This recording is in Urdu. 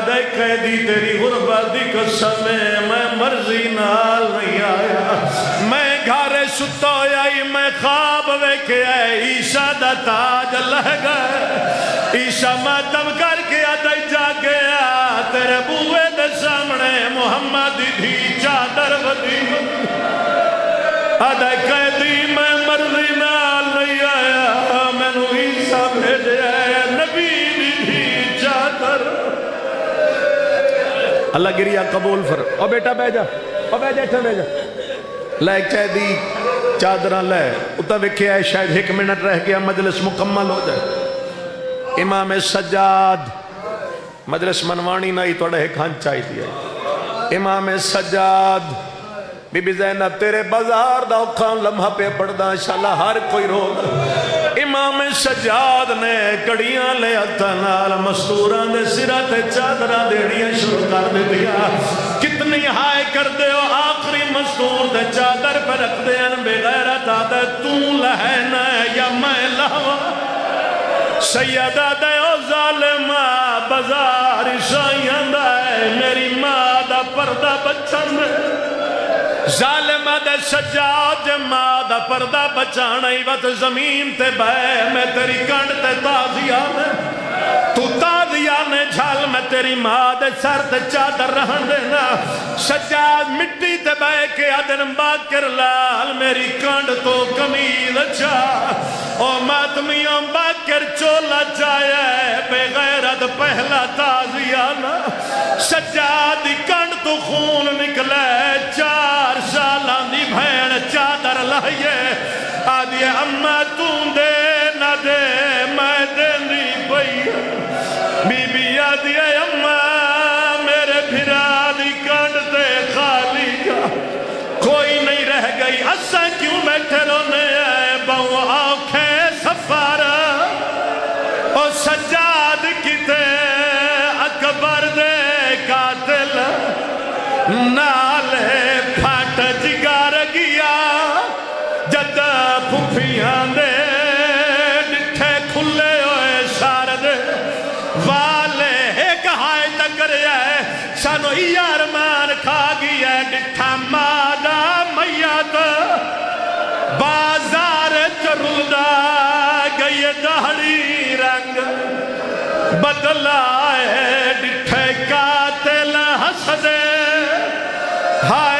دے قیدی تیری غربت دی قسم میں مرضی نال نہیں آیا میں گھارے ستا آئی میں خواب ویکھے عیشا دا تاج لہ گئے عیشا ماتم کر کے آدھائی جا گیا تیرے بوئے دے سامنے محمد دی چادر ودی آدھائی قیدی میں مرضی نال نہیں آیا میں نو عیسیٰ بھیجے نبی دی چادر اللہ گریہ قبول فر او بیٹا بے جا او بے جا اٹھا بے جا لائک قیدی چادرہ لے اتنا وکھے آئے شاید 1 منٹ رہ گیا مجلس مکمل ہو جائے امام سجاد مجلس منوانی نہیں توڑا ایک ہن چاہی دیا امام سجاد بی بی زینب تیرے بازار دا اکھان لمحہ پہ پڑھدا انشاءاللہ ہر کوئی رو امام سجاد نے کڑیاں لے اتنال مستوران دے سرات چادرہ دیڑیاں شروع کر دے دیا کتنی ہائے کر دے ہو آخری مستور دے چادر پر رکھ دے ان بے غیرت آدھے تو لہنا یا میں لہوا سیدہ دے او ظالمہ بازار شائیاں دے میری ماں دا پردہ بچن دے ظالمہ دے سجاد ماں دا پردہ بچانا ہی وقت زمین تے بے میں تیری کنڈ تے تازیانے تو تازیانے جھال میں تیری ماں دے سر تے چادر رہن دینا سجاد مٹی تے بے کے آدن باکر لال میری کنڈ تو کمیل چاہ او ماتمیاں باکر چولا چاہے بے غیرت پہلا تازیانا سجاد کنڈ تو خون نکلے 4 سالان دی بھین چادر لائیے آدھے اممہ تون دے نہ دے میں دین دی پئی بی بی آدھے اممہ میرے بھرا دی کنڈ تے خالی جا کوئی نہیں رہ گئی اسا کیوں بیٹھے رونے آئے بہو آنکھیں سفارہ او سجاد کی تے اکبر دے قاتل نالے پھاٹ جگار گیا جد پھوپیاں دے ڈٹھے کھلے ہوئے شارد والے ایک ہائے تکر ہے سانو ارمان کھا گیا ڈٹھا مادہ میت بازار چرودہ گئی دہڑی رنگ بدلائے ڈٹھے قاتل حسدے ہائے